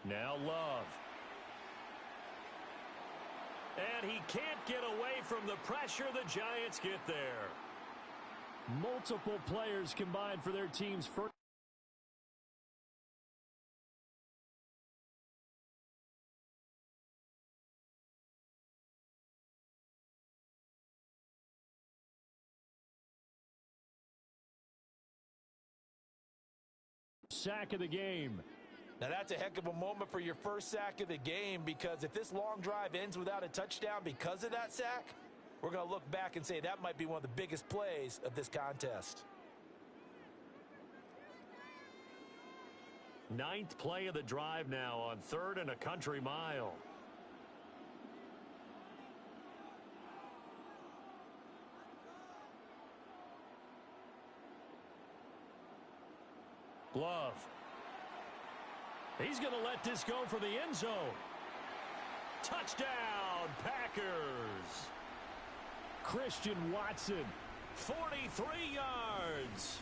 Now Love. And he can't get away from the pressure. The Giants get there. Multiple players combined for their team's first. Sack of the game. Now that's a heck of a moment for your first sack of the game, because if this long drive ends without a touchdown because of that sack, we're going to look back and say that might be one of the biggest plays of this contest. Ninth play of the drive now on 3rd and a country mile. Love. He's going to let this go for the end zone. Touchdown, Packers. Christian Watson. 43 yards.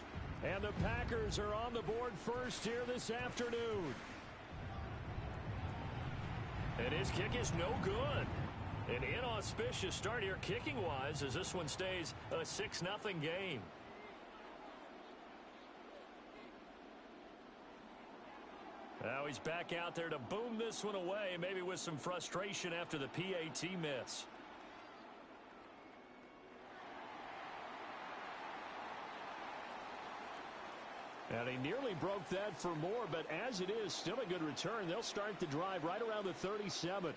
And the Packers are on the board first here this afternoon. And his kick is no good. An inauspicious start here kicking-wise as this one stays a 6-0 game. Now he's back out there to boom this one away, maybe with some frustration after the PAT miss. And he nearly broke that for more, but as it is, still a good return. They'll start the drive right around the 37.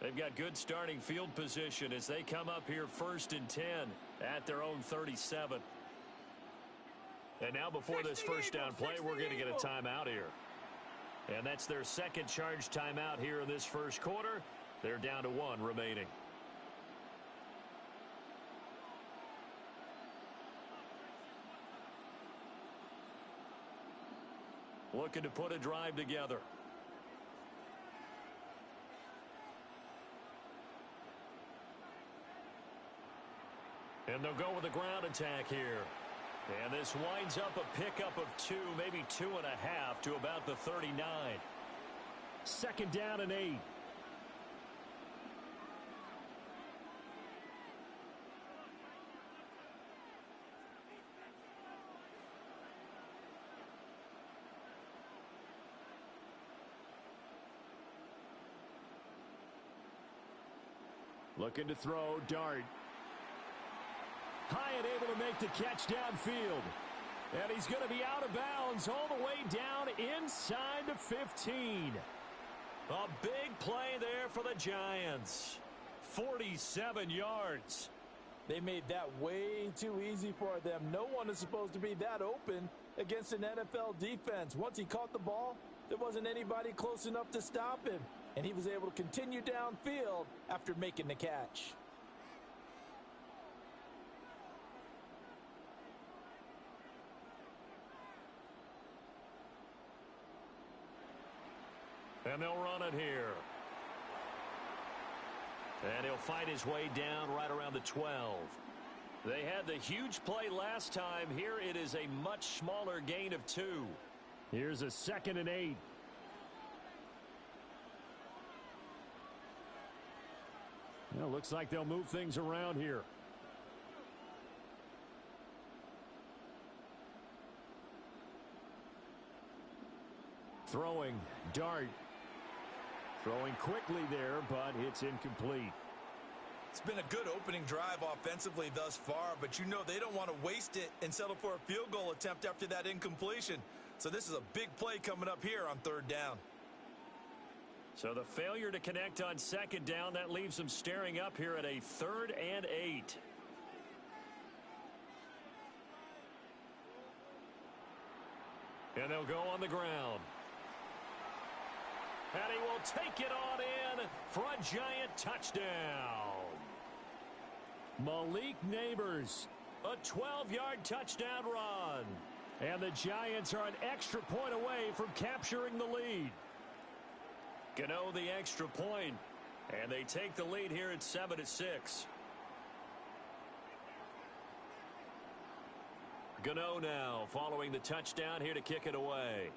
They've got good starting field position as they come up here 1st and 10 at their own 37. And now before this first down play, we're going to get a timeout here. And that's their second charge timeout here in this first quarter. They're down to 1 remaining. Looking to put a drive together. And they'll go with a ground attack here. And this winds up a pickup of 2, maybe 2.5 to about the 39. 2nd down and 8. Looking to throw, Dart. High and able to make the catch downfield. And he's going to be out of bounds all the way down inside the 15. A big play there for the Giants. 47 yards. They made that way too easy for them. No one is supposed to be that open against an NFL defense. Once he caught the ball, there wasn't anybody close enough to stop him. And he was able to continue downfield after making the catch. And they'll run it here. And he'll fight his way down right around the 12. They had the huge play last time. Here it is a much smaller gain of 2. Here's a 2nd and 8. Well, looks like they'll move things around here. Throwing, Dart. Throwing quickly there, but it's incomplete. It's been a good opening drive offensively thus far, but you know they don't want to waste it and settle for a field goal attempt after that incompletion. So this is a big play coming up here on 3rd down. So the failure to connect on 2nd down, that leaves them staring up here at a 3rd and 8. And they'll go on the ground. And he will take it on in for a Giant touchdown. Malik Neighbors A 12-yard touchdown run. And the Giants are an extra point away from capturing the lead. Gano the extra point, and they take the lead here at 7-6. Gano now following the touchdown here to kick it away.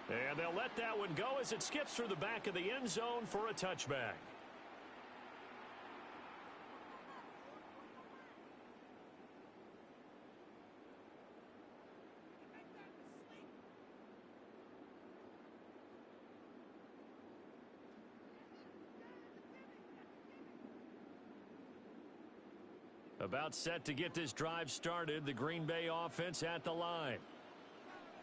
And they'll let that one go as it skips through the back of the end zone for a touchback. About set to get this drive started. The Green Bay offense at the line.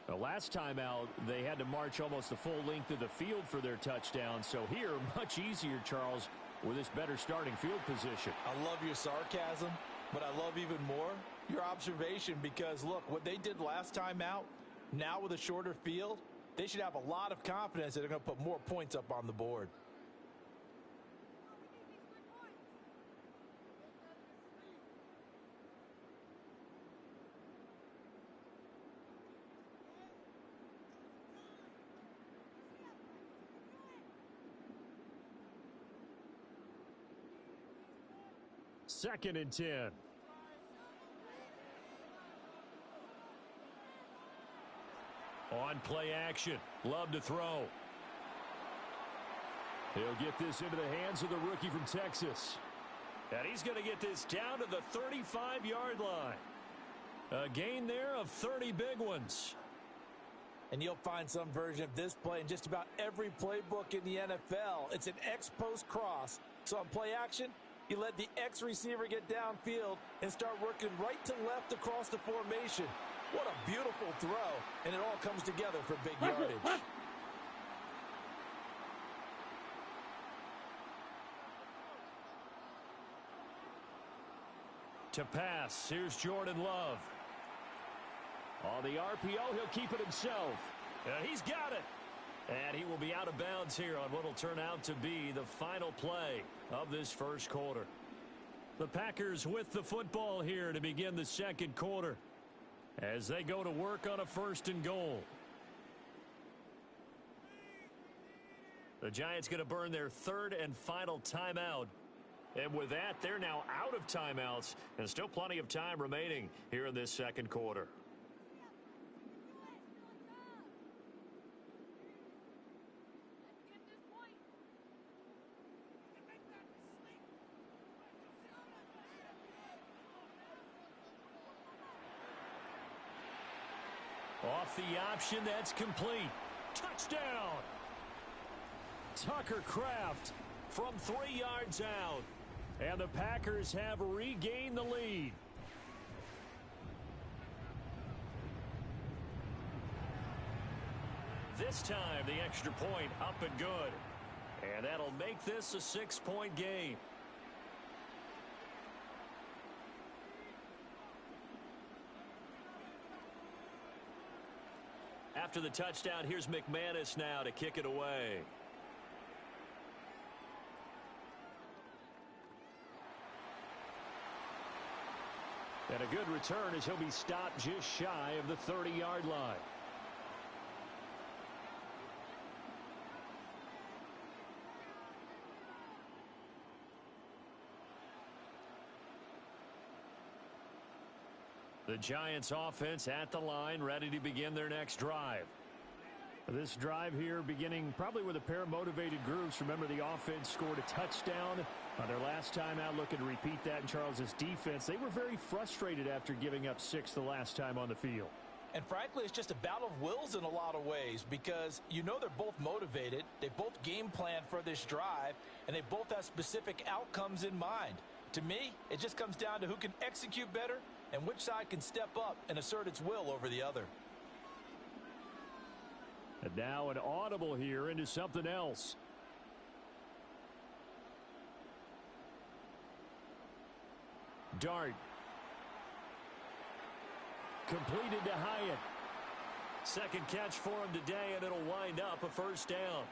The last time out, they had to march almost the full length of the field for their touchdown. So here, much easier, Charles, with this better starting field position. I love your sarcasm, but I love even more your observation because, look, what they did last time out, now with a shorter field, they should have a lot of confidence that they're going to put more points up on the board. Second and 10. On play action. Love to throw. He'll get this into the hands of the rookie from Texas. And he's going to get this down to the 35-yard line. A gain there of 30 big ones. And you'll find some version of this play in just about every playbook in the NFL. It's an X-post cross. So on play action, you let the X receiver get downfield and start working right to left across the formation. What a beautiful throw, and it all comes together for big yardage. To pass, here's Jordan Love. On the RPO, he'll keep it himself. And he's got it. And he will be out of bounds here on what will turn out to be the final play of this first quarter. The Packers with the football here to begin the second quarter as they go to work on a 1st and goal. The Giants going to burn their 3rd and final timeout. And with that, they're now out of timeouts and still plenty of time remaining here in this second quarter. Off the option, that's complete. Touchdown! Tucker Kraft from 3 yards out. And the Packers have regained the lead. This time, the extra point up and good. And that'll make this a 6-point game. After the touchdown, here's McManus now to kick it away. And a good return as he'll be stopped just shy of the 30-yard line. The Giants offense at the line, ready to begin their next drive. This drive here beginning probably with a pair of motivated groups. Remember, the offense scored a touchdown on their last time out, looking to repeat that in Charles's defense. They were very frustrated after giving up 6 the last time on the field. And frankly, it's just a battle of wills in a lot of ways because you know they're both motivated. They both game plan for this drive, and they both have specific outcomes in mind. To me, it just comes down to who can execute better and which side can step up and assert its will over the other. And now an audible here into something else. Dart. Completed to Hyatt. Second catch for him today, and it'll wind up a first down.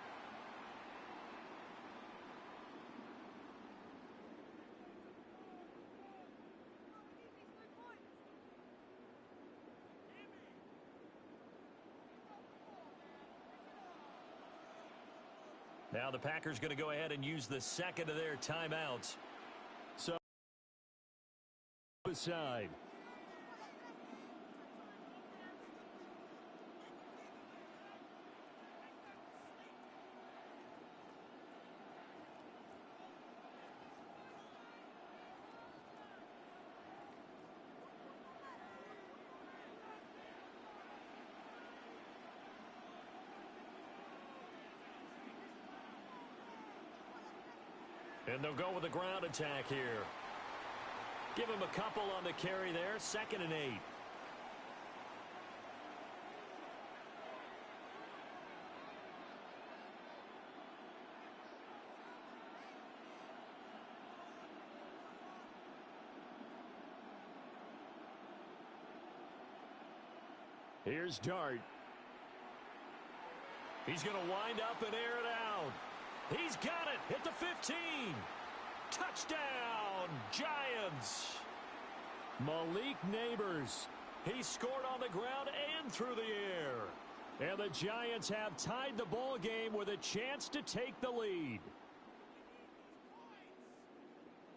Now the Packers going to go ahead and use the second of their timeouts. So, beside. And they'll go with a ground attack here. Give him a couple on the carry there. 2nd and 8. Here's Dart. He's going to wind up and air it out. He's got it at the 15. Touchdown, Giants. Malik Neighbors. He scored on the ground and through the air. And the Giants have tied the ball game with a chance to take the lead.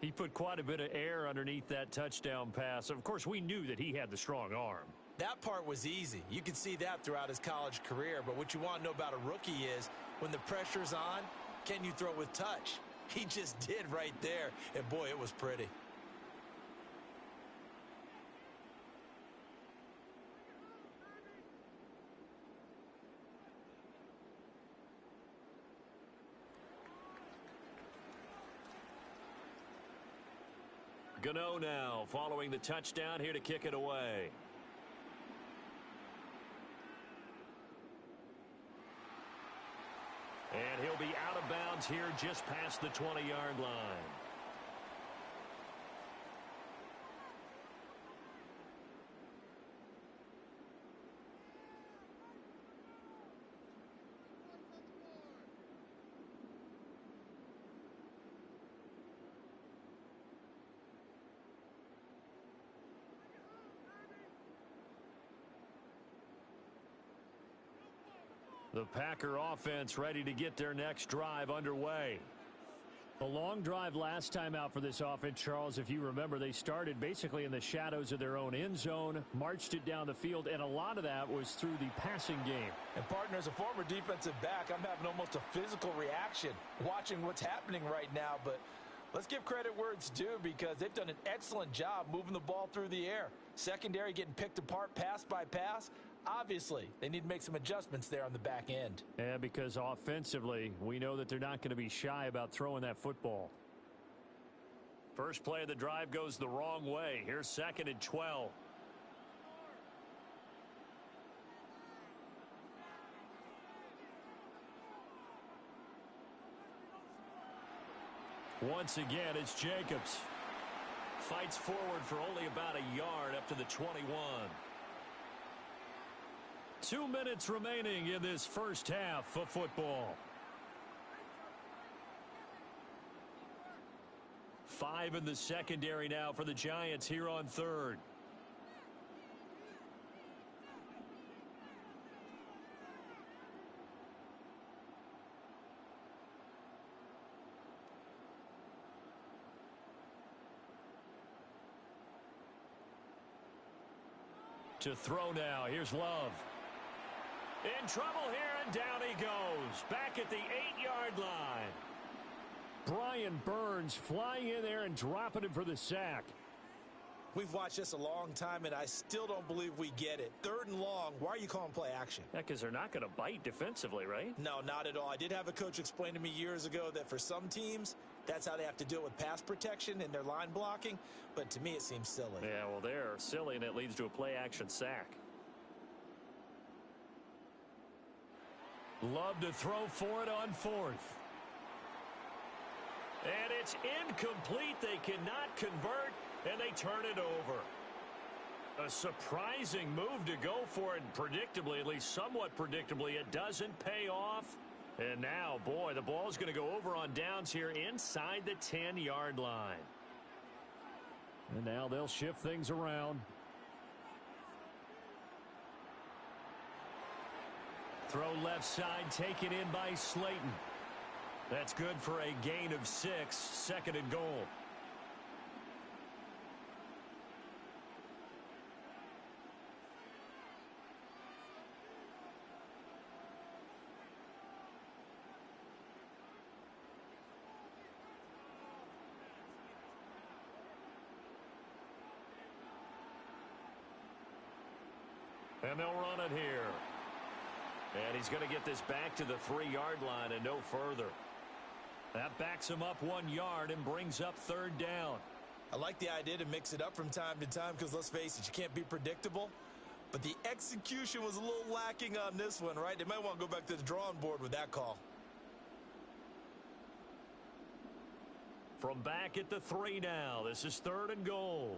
He put quite a bit of air underneath that touchdown pass. Of course, we knew that he had the strong arm. That part was easy. You could see that throughout his college career. But what you want to know about a rookie is when the pressure's on, can you throw with touch? He just did right there. And, boy, it was pretty. Gano now following the touchdown here to kick it away. And he'll be out of bounds here just past the 20-yard line. The Packer offense ready to get their next drive underway. A long drive last time out for this offense, Charles. If you remember, they started basically in the shadows of their own end zone, marched it down the field, and a lot of that was through the passing game. And, partner, as a former defensive back, I'm having almost a physical reaction watching what's happening right now. But let's give credit where it's due because they've done an excellent job moving the ball through the air. Secondary getting picked apart pass by pass. Obviously, they need to make some adjustments there on the back end. Yeah, because offensively, we know that they're not going to be shy about throwing that football. First play of the drive goes the wrong way. Here's 2nd and 12. Once again, it's Jacobs. Fights forward for only about a yard up to the 21. 2 minutes remaining in this first half of football. 5 in the secondary now for the Giants here on 3rd. To throw now. Here's Love. In trouble here, and down he goes. Back at the 8-yard line. Brian Burns flying in there and dropping him for the sack. We've watched this a long time, and I still don't believe we get it. 3rd and long. Why are you calling play action? Yeah, because they're not going to bite defensively, right? No, not at all. I did have a coach explain to me years ago that for some teams, that's how they have to deal with pass protection and their line blocking. But to me, it seems silly. Yeah, well, they're silly, and it leads to a play-action sack. Love to throw for it on 4th. And it's incomplete. They cannot convert, and they turn it over. A surprising move to go for it, and predictably, at least somewhat predictably, it doesn't pay off. And now, boy, the ball's going to go over on downs here inside the 10-yard line. And now they'll shift things around. Throw left side, taken in by Slayton. That's good for a gain of 6, 2nd and goal. And they'll run it here. And he's going to get this back to the 3-yard line and no further. That backs him up 1 yard and brings up 3rd down. I like the idea to mix it up from time to time because, let's face it, you can't be predictable. But the execution was a little lacking on this one, right? They might want to go back to the drawing board with that call. From back at the 3 now, this is 3rd and goal.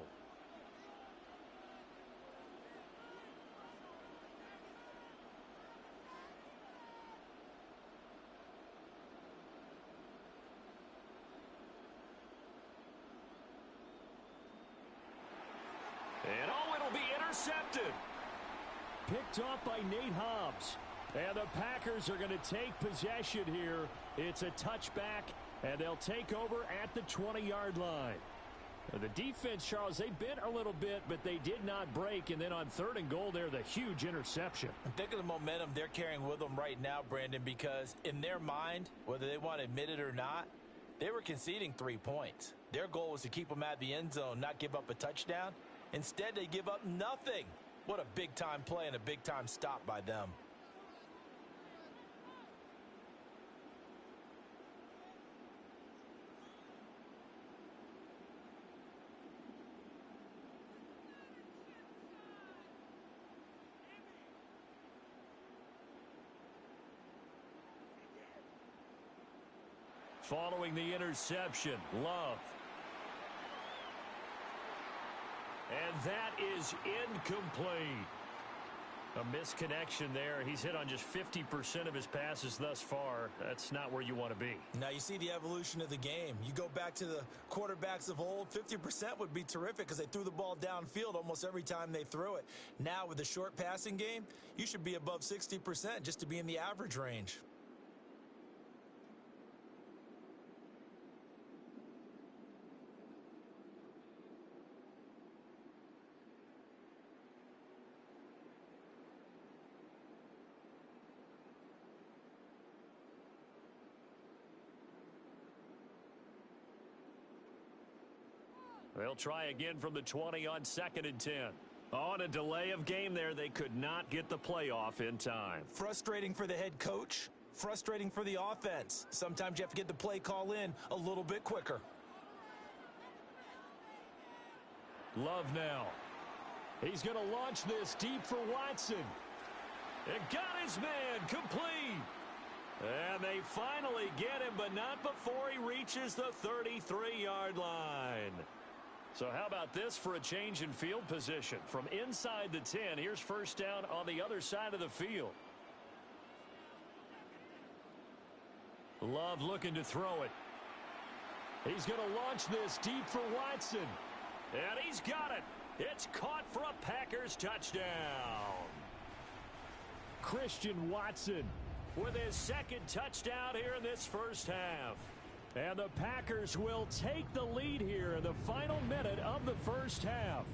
And it'll be intercepted. Picked off by Nate Hobbs. And the Packers are going to take possession here. It's a touchback, and they'll take over at the 20-yard line. The defense, Charles, they bent a little bit, but they did not break. And then on 3rd and goal there, the huge interception. I'm thinking of the momentum they're carrying with them right now, Brandon, because in their mind, whether they want to admit it or not, they were conceding 3 points. Their goal was to keep them at the end zone, not give up a touchdown. Instead, they give up nothing. What a big-time play and a big-time stop by them. Following the interception, Love. And that is incomplete. A misconnection there. He's hit on just 50% of his passes thus far. That's not where you want to be. Now you see the evolution of the game. You go back to the quarterbacks of old, 50% would be terrific because they threw the ball downfield almost every time they threw it. Now with the short passing game, you should be above 60% just to be in the average range. They'll try again from the 20 on 2nd and 10. On a delay of game there, they could not get the playoff in time. Frustrating for the head coach, frustrating for the offense. Sometimes you have to get the play call in a little bit quicker. Love now. He's going to launch this deep for Watson. And got his man complete. And they finally get him, but not before he reaches the 33-yard line. So how about this for a change in field position? From inside the 10, here's 1st down on the other side of the field. Love looking to throw it. He's going to launch this deep for Watson. And he's got it. It's caught for a Packers touchdown. Christian Watson with his 2nd touchdown here in this first half. And the Packers will take the lead here in the final minute of the first half.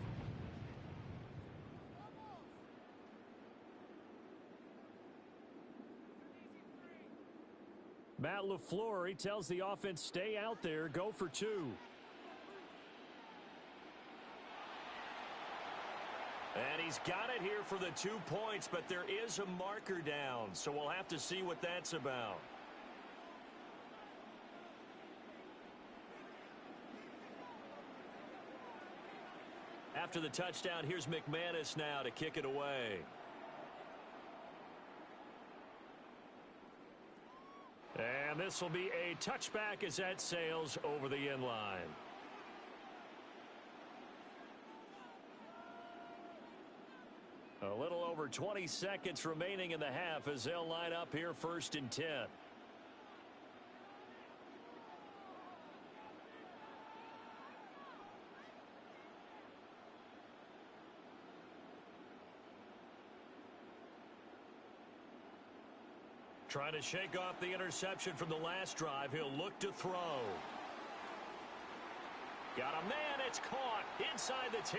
Matt LaFleur, he tells the offense, stay out there, go for 2. And he's got it here for the 2 points, but there is a marker down, so we'll have to see what that's about. After the touchdown, here's McManus now to kick it away. And this will be a touchback as that sails over the end line. A little over 20 seconds remaining in the half as they'll line up here 1st and 10. Trying to shake off the interception from the last drive. He'll look to throw. Got a man. It's caught inside the 10.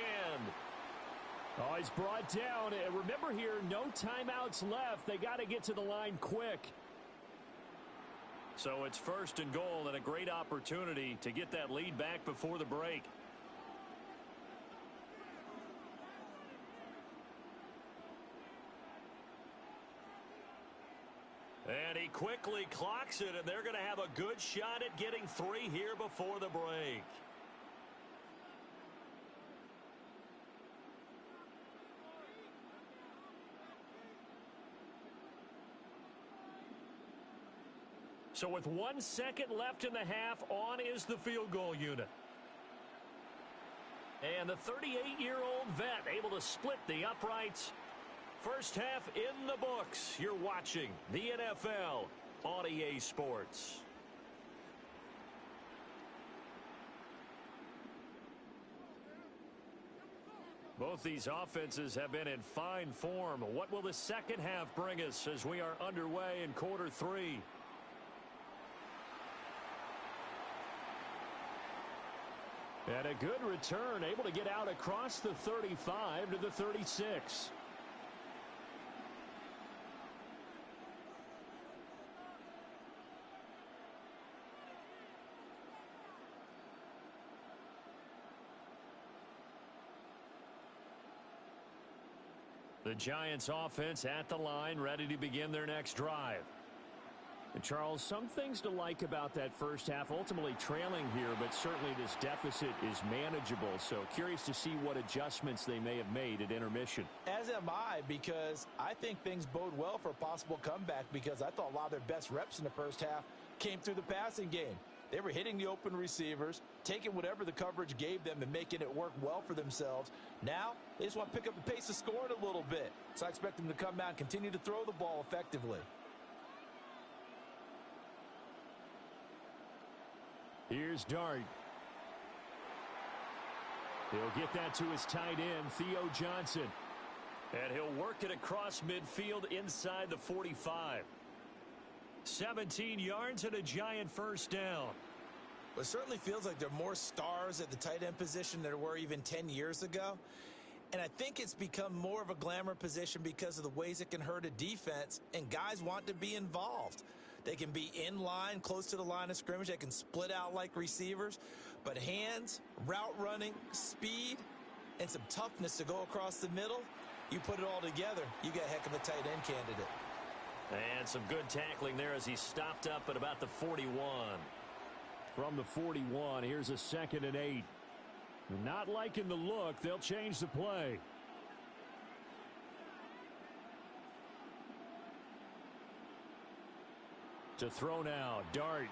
Oh, he's brought down. And remember here, no timeouts left. They got to get to the line quick. So it's 1st and goal and a great opportunity to get that lead back before the break. And he quickly clocks it, and they're going to have a good shot at getting 3 here before the break. So with 1 second left in the half, on is the field goal unit. And the 38-year-old vet able to split the uprights. First half in the books. You're watching the NFL on EA Sports. Both these offenses have been in fine form. What will the second half bring us as we are underway in quarter 3? And a good return, able to get out across the 35 to the 36. The Giants offense at the line, ready to begin their next drive. And Charles, some things to like about that first half, ultimately trailing here, but certainly this deficit is manageable. So curious to see what adjustments they may have made at intermission. As am I, because I think things bode well for a possible comeback, because I thought a lot of their best reps in the first half came through the passing game. They were hitting the open receivers, taking whatever the coverage gave them and making it work well for themselves. Now, they just want to pick up the pace of scoring a little bit. So I expect them to come out and continue to throw the ball effectively. Here's Dart. He'll get that to his tight end, Theo Johnson. And he'll work it across midfield inside the 45. 17 yards and a Giant first down. Well, it certainly feels like there are more stars at the tight end position than there were even 10 years ago. And I think it's become more of a glamour position because of the ways it can hurt a defense, and guys want to be involved. They can be in line, close to the line of scrimmage. They can split out like receivers. But hands, route running, speed, and some toughness to go across the middle, you put it all together, you got a heck of a tight end candidate. And some good tackling there as he stopped up at about the 41. From the 41, here's a 2nd and 8. Not liking the look. They'll change the play. To throw now, Dart.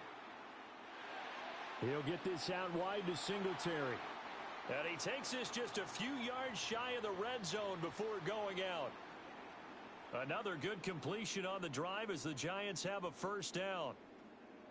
He'll get this out wide to Singletary. And he takes this just a few yards shy of the red zone before going out. Another good completion on the drive as the Giants have a first down.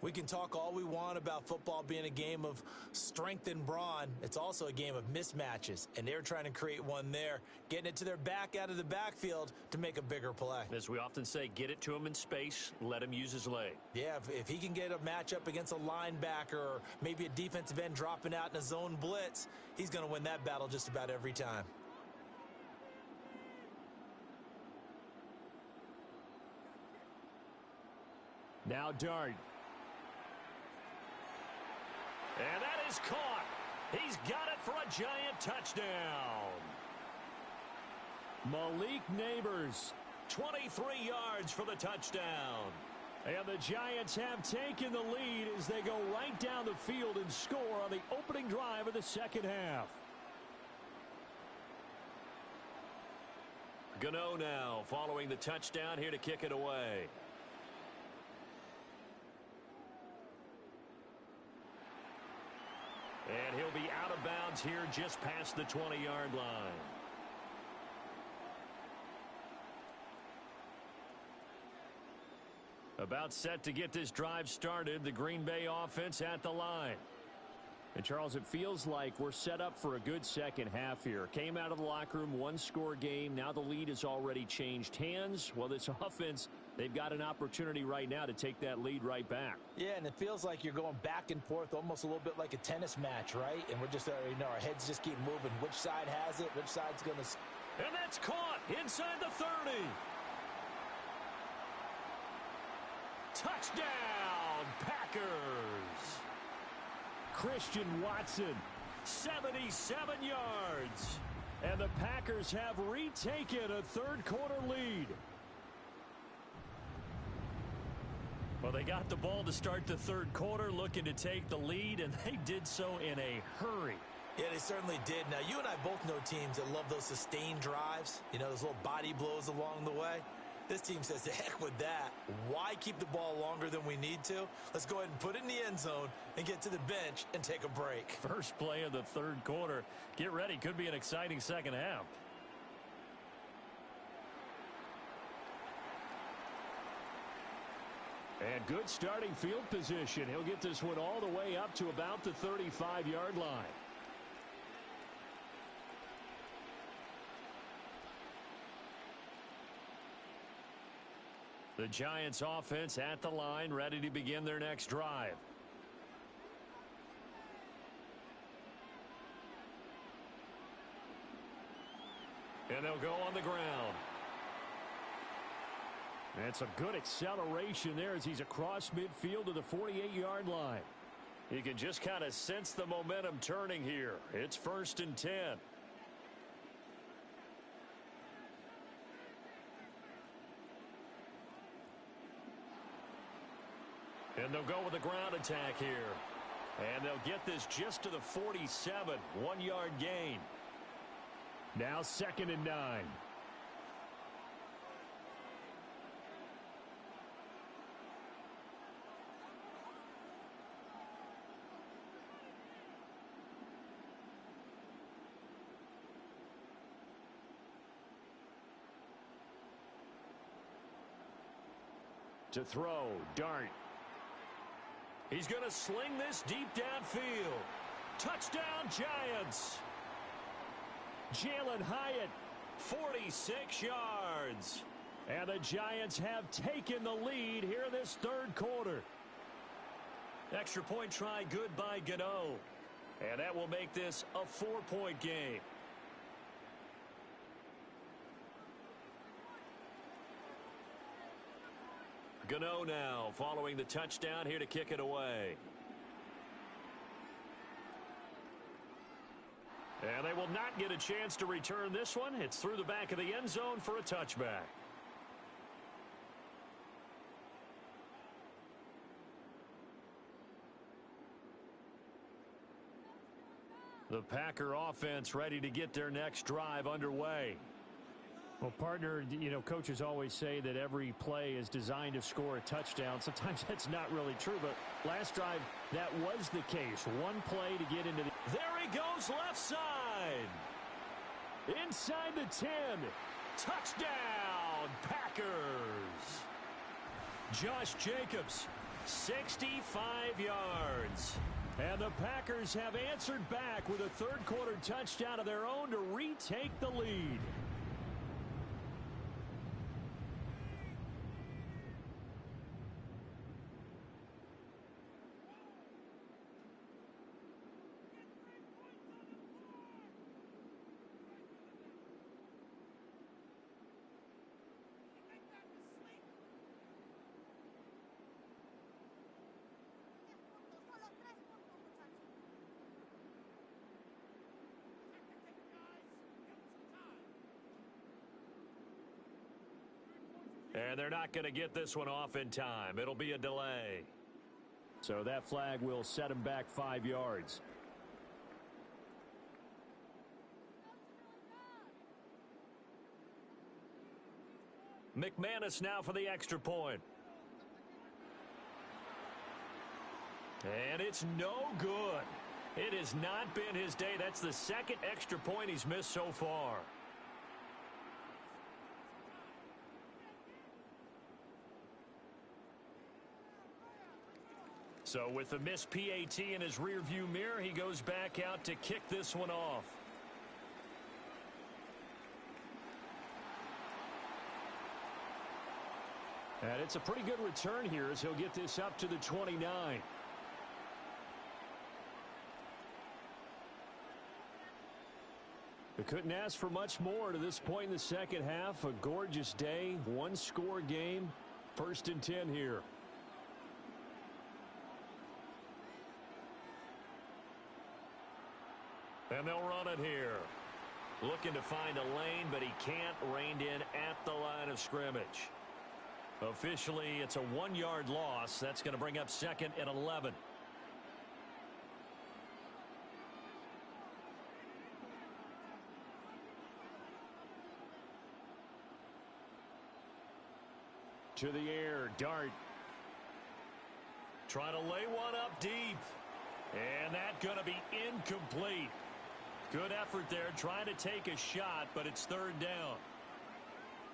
We can talk all we want about football being a game of strength and brawn. It's also a game of mismatches, and they're trying to create one there, getting it to their back out of the backfield to make a bigger play. As we often say, get it to him in space, let him use his leg. Yeah, if he can get a matchup against a linebacker or maybe a defensive end dropping out in a zone blitz, he's going to win that battle just about every time. Now Dart. And that is caught. He's got it for a Giant touchdown. Malik Neighbors. 23 yards for the touchdown. And the Giants have taken the lead as they go right down the field and score on the opening drive of the second half. Gano now following the touchdown here to kick it away. And he'll be out of bounds here just past the 20-yard line. About set to get this drive started, the Green Bay offense at the line. And Charles, it feels like we're set up for a good second half here. Came out of the locker room, one-score game. Now the lead has already changed hands. Well, this offense They've got an opportunity right now to take that lead right back. Yeah, and it feels like you're going back and forth, almost a little bit like a tennis match, right? And we're just, our heads just keep moving. Which side has it? Which side's going to... And that's caught inside the 30. Touchdown, Packers. Christian Watson, 77 yards. and the Packers have retaken a third-quarter lead. Well, they got the ball to start the third quarter, looking to take the lead, and they did so in a hurry. Yeah, they certainly did. Now, you and I both know teams that love those sustained drives, those little body blows along the way. This team says, the heck with that. Why keep the ball longer than we need to? Let's go ahead and put it in the end zone and get to the bench and take a break. First play of the third quarter. Get ready. Could be an exciting second half. And good starting field position. He'll get this one all the way up to about the 35-yard line. The Giants offense at the line, ready to begin their next drive. And they'll go on the ground. And it's a good acceleration there as he's across midfield to the 48-yard line. You can just kind of sense the momentum turning here. It's 1st and 10. And they'll go with a ground attack here. And they'll get this just to the 47. 1-yard gain. Now 2nd and 9. To throw, Dart. He's going to sling this deep downfield. Touchdown, Giants. Jalen Hyatt. 46 yards. And the Giants have taken the lead here in this third quarter. Extra point try good by Gano. And that will make this a 4-point game. Gano now following the touchdown here to kick it away. And they will not get a chance to return this one. It's through the back of the end zone for a touchback. The Packer offense ready to get their next drive underway. Well, partner, coaches always say that every play is designed to score a touchdown. Sometimes that's not really true, but last drive, that was the case. One play to get into the... There he goes, left side. Inside the 10. Touchdown, Packers. Josh Jacobs, 65 yards. And the Packers have answered back with a third-quarter touchdown of their own to retake the lead. And they're not going to get this one off in time. It'll be a delay. So that flag will set him back 5 yards. McManus now for the extra point. And it's no good. It has not been his day. That's the second extra point he's missed so far. So with the missed PAT in his rearview mirror, he goes back out to kick this one off. And it's a pretty good return here as he'll get this up to the 29. We couldn't ask for much more to this point in the second half. A gorgeous day, one-score game, 1st and 10 here. And they'll run it here. Looking to find a lane, but he can't. Reined in at the line of scrimmage. Officially, it's a 1-yard loss. That's going to bring up 2nd and 11. To the air, Dart. Trying to lay one up deep. And that's going to be incomplete. Good effort there, trying to take a shot, but it's 3rd down.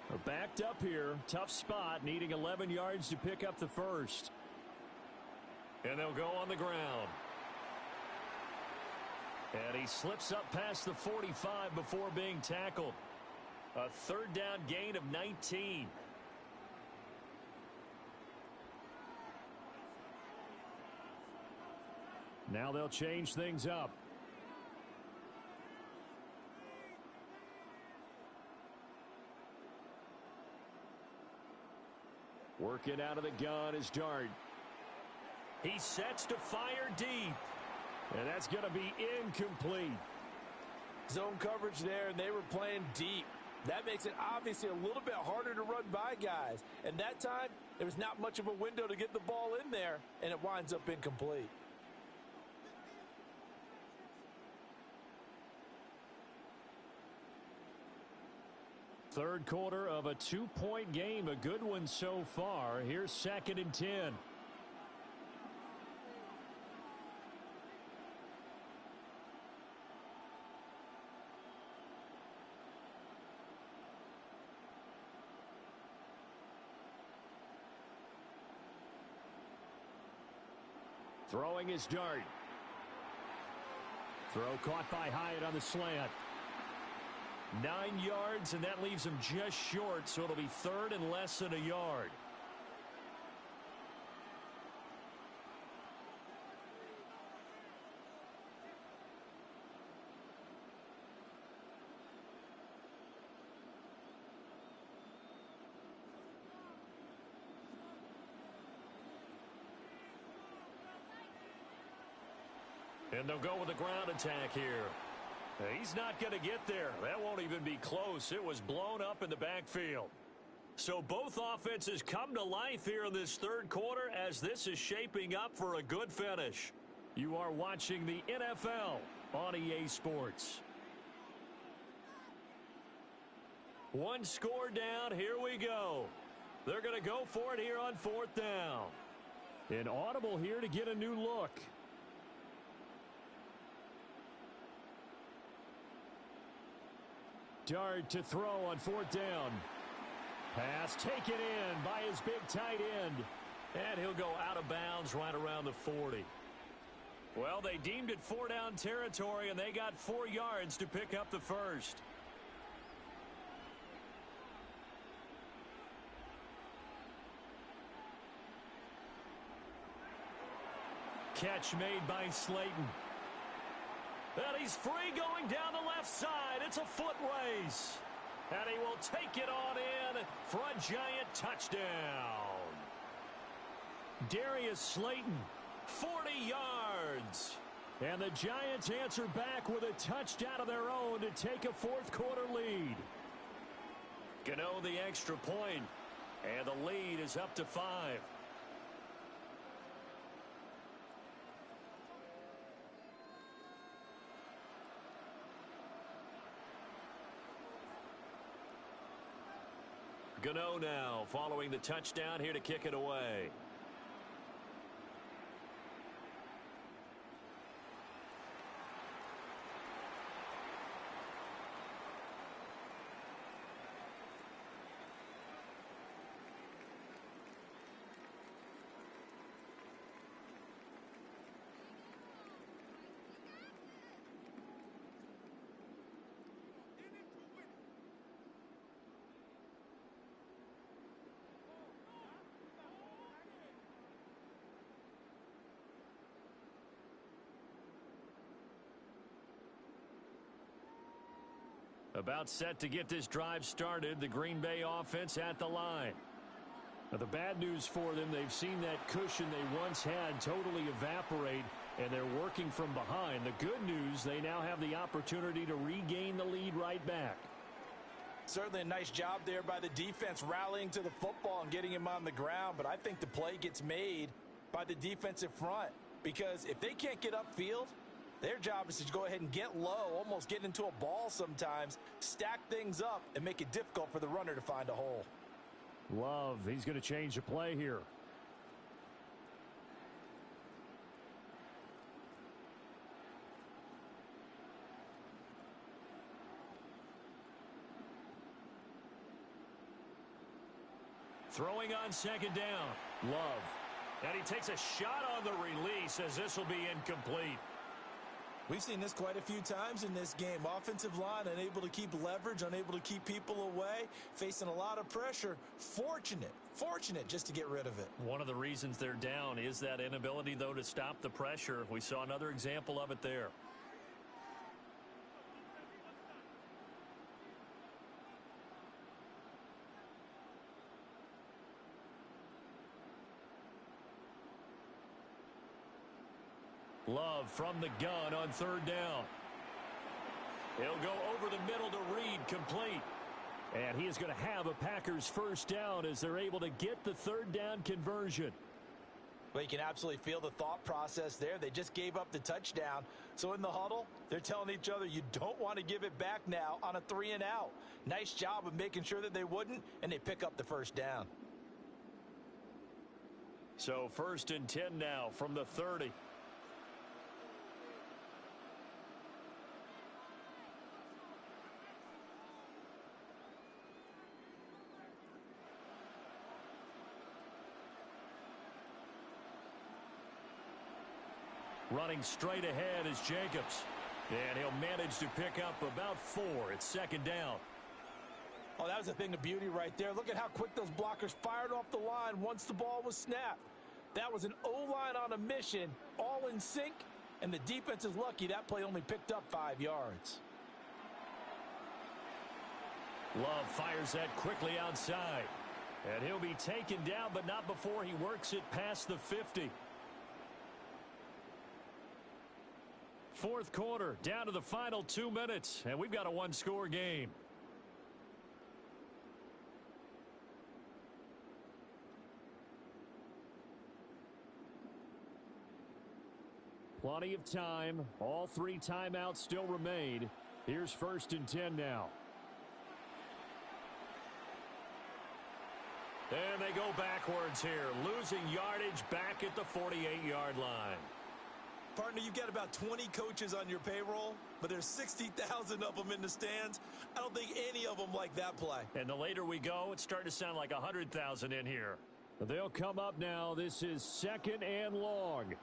We're backed up here. Tough spot, needing 11 yards to pick up the first. And they'll go on the ground. And he slips up past the 45 before being tackled. A 3rd down gain of 19. Now they'll change things up. Working out of the gun is Dart. He sets to fire deep. And that's going to be incomplete. Zone coverage there, and they were playing deep. That makes it obviously a little bit harder to run by guys. And that time, there was not much of a window to get the ball in there, and it winds up incomplete. Third quarter of a 2-point game. A good one so far. Here's 2nd and 10. Throwing his Dart. Throw caught by Hyatt on the slant. 9 yards, and that leaves him just short, so it'll be 3rd and less than a yard. And they'll go with a ground attack here. He's not going to get there. That won't even be close. It was blown up in the backfield. So both offenses come to life here in this 3rd quarter as this is shaping up for a good finish. You are watching the NFL on EA Sports. One score down. Here we go. They're going to go for it here on 4th down. An audible here to get a new look. Dart to throw on 4th down. Pass taken in by his big tight end. And he'll go out of bounds right around the 40. Well, they deemed it 4-down territory, and they got 4 yards to pick up the first. Catch made by Slayton. And he's free going down the left side. It's a foot race. And he will take it on in for a giant touchdown. Darius Slayton, 40 yards. And the Giants answer back with a touchdown of their own to take a 4th quarter lead. Gano the extra point. And the lead is up to 5. Gano now following the touchdown here to kick it away. About set to get this drive started. The Green Bay offense at the line. Now, the bad news for them, they've seen that cushion they once had totally evaporate, and they're working from behind. The good news, they now have the opportunity to regain the lead right back. Certainly a nice job there by the defense rallying to the football and getting him on the ground, but I think the play gets made by the defensive front because if they can't get upfield, their job is to go ahead and get low, almost get into a ball sometimes, stack things up, and make it difficult for the runner to find a hole. Love, he's going to change the play here. Throwing on second down. Love. And he takes a shot on the release as this will be incomplete. We've seen this quite a few times in this game. Offensive line unable to keep leverage, unable to keep people away, facing a lot of pressure. Fortunate just to get rid of it. One of the reasons they're down is that inability, though, to stop the pressure. We saw another example of it there. Love from the gun on third down. He'll go over the middle to Reed, complete. And he is going to have a Packers first down as they're able to get the third down conversion. Well, you can absolutely feel the thought process there. They just gave up the touchdown. So in the huddle, they're telling each other, you don't want to give it back now on a 3-and-out. Nice job of making sure that they wouldn't, and they pick up the first down. So 1st and 10 now from the 30. Running straight ahead is Jacobs. And he'll manage to pick up about 4. It's second down. Oh, that was a thing of beauty right there. Look at how quick those blockers fired off the line once the ball was snapped. That was an O-line on a mission, all in sync, and the defense is lucky that play only picked up 5 yards. Love fires that quickly outside. And he'll be taken down, but not before he works it past the 50. Fourth quarter, down to the final 2 minutes, and we've got a one-score game. Plenty of time. All 3 timeouts still remain. Here's 1st and 10 now. And they go backwards here, losing yardage back at the 48-yard line. Partner, you've got about 20 coaches on your payroll, but there's 60,000 of them in the stands. I don't think any of them like that play. And the later we go, it's starting to sound like 100,000 in here. They'll come up now. This is 2nd and long.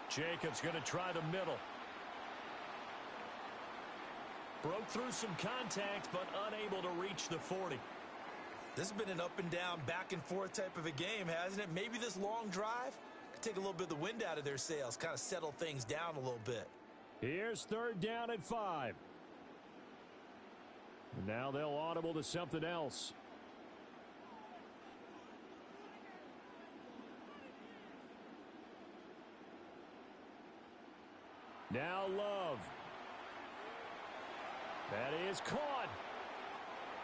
Jacobs going to try the middle. Broke through some contact, but unable to reach the 40. This has been an up and down, back and forth type of a game, hasn't it? Maybe this long drive could take a little bit of the wind out of their sails, kind of settle things down a little bit. Here's 3rd down at 5. Now they'll audible to something else. Now Love. That is caught.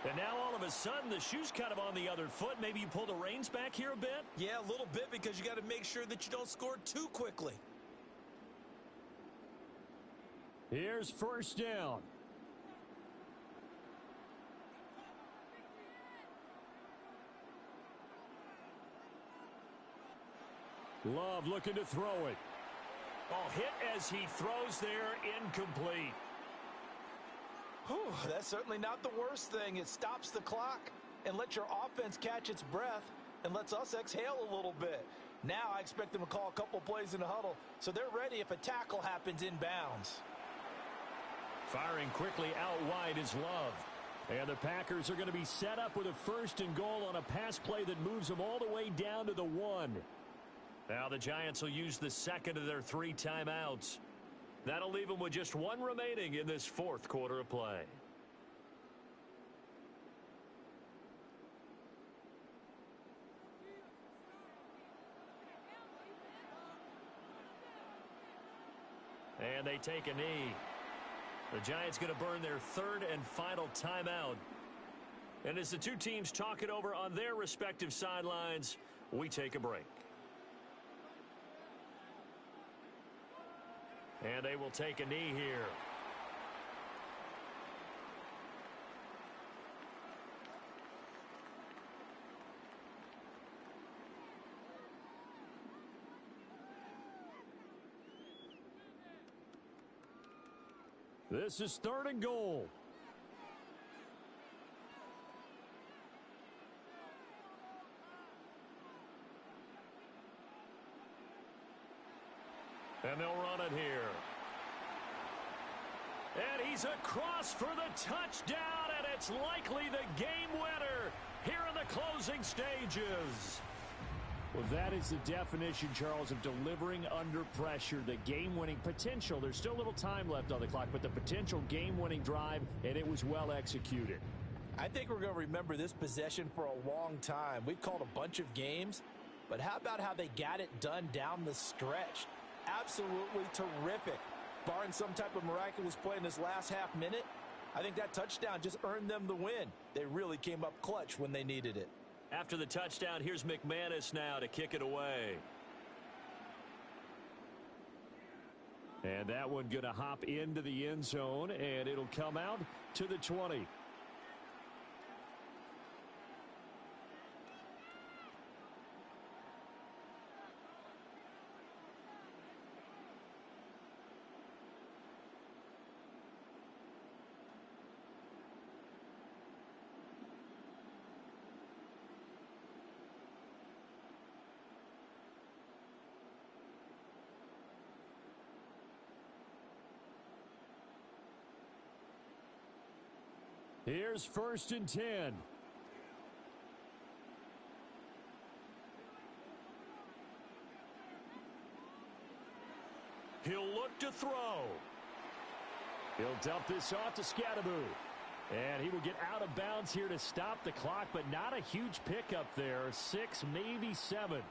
And now all of a sudden the shoe's kind of on the other foot. Maybe you pull the reins back here a bit? Yeah, a little bit because you got to make sure that you don't score too quickly. Here's 1st down. Love looking to throw it. Oh, hit as he throws there, incomplete. Whew, that's certainly not the worst thing. It stops the clock and lets your offense catch its breath and lets us exhale a little bit. Now I expect them to call a couple plays in the huddle so they're ready if a tackle happens inbounds. Firing quickly out wide is Love. And the Packers are going to be set up with a 1st and goal on a pass play that moves them all the way down to the 1. Now the Giants will use the second of their 3 timeouts. That'll leave them with just 1 remaining in this 4th quarter of play. And they take a knee. The Giants going to burn their 3rd and final timeout. And as the 2 teams talk it over on their respective sidelines, we take a break. And they will take a knee here. This is 3rd and goal. And they'll run it here. And he's across for the touchdown, and it's likely the game winner here in the closing stages. Well, that is the definition, Charles, of delivering under pressure. The game-winning potential. There's still a little time left on the clock, but the potential game-winning drive, and it was well executed. I think we're going to remember this possession for a long time. We've called a bunch of games, but how about how they got it done down the stretch? Absolutely terrific. Barring some type of miraculous play in this last half minute, I think that touchdown just earned them the win. They really came up clutch when they needed it. After the touchdown, here's McManus now to kick it away. And that one going to hop into the end zone, and it'll come out to the 20. Here's 1st and 10. He'll look to throw. He'll dump this off to Scatteroo. And he will get out of bounds here to stop the clock, but not a huge pickup there. 6, maybe 7.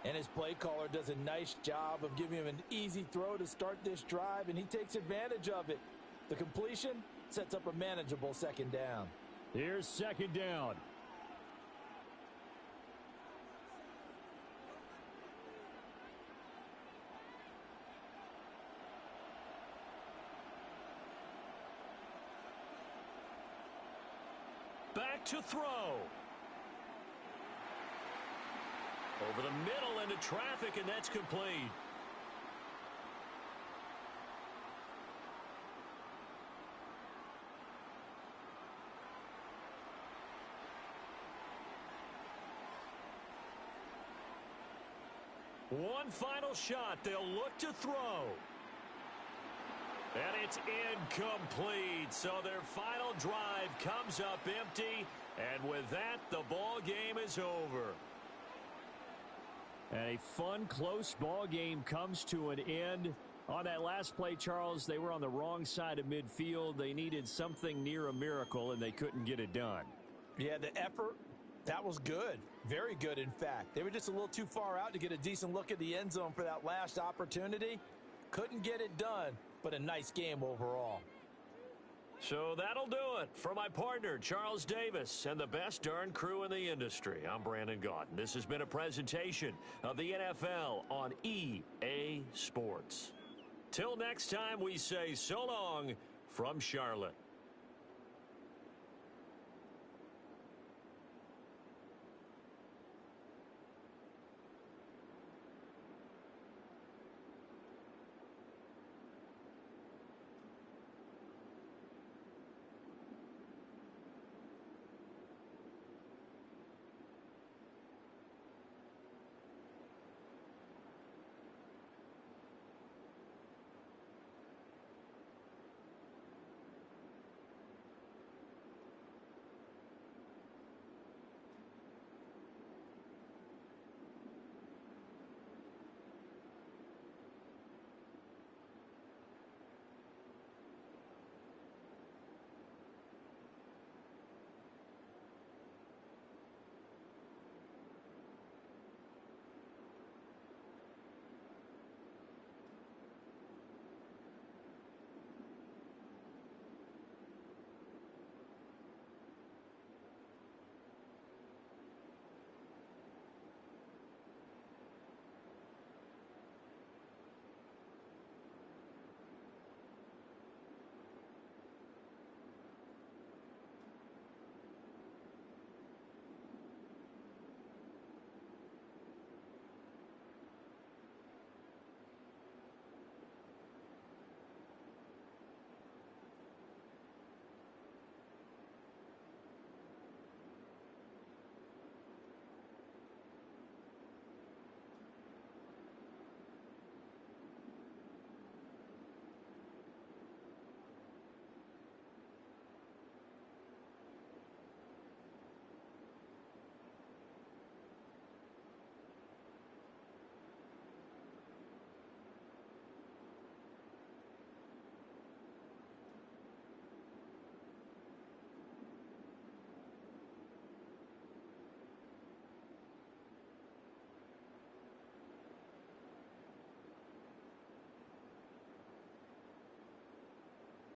And his play caller does a nice job of giving him an easy throw to start this drive, and he takes advantage of it. The completion sets up a manageable 2nd down. Here's 2nd down. Back to throw. Over the middle into traffic, and that's complete. One final shot. They'll look to throw. And it's incomplete. So their final drive comes up empty. And with that, the ball game is over. And a fun, close ball game comes to an end. On that last play, Charles, they were on the wrong side of midfield. They needed something near a miracle, and they couldn't get it done. Yeah, the effort, that was good. Very good, in fact. They were just a little too far out to get a decent look at the end zone for that last opportunity. Couldn't get it done, but a nice game overall. So that'll do it for my partner, Charles Davis, and the best darn crew in the industry. I'm Brandon Gaudin. This has been a presentation of the NFL on EA Sports. Till next time, we say so long from Charlotte.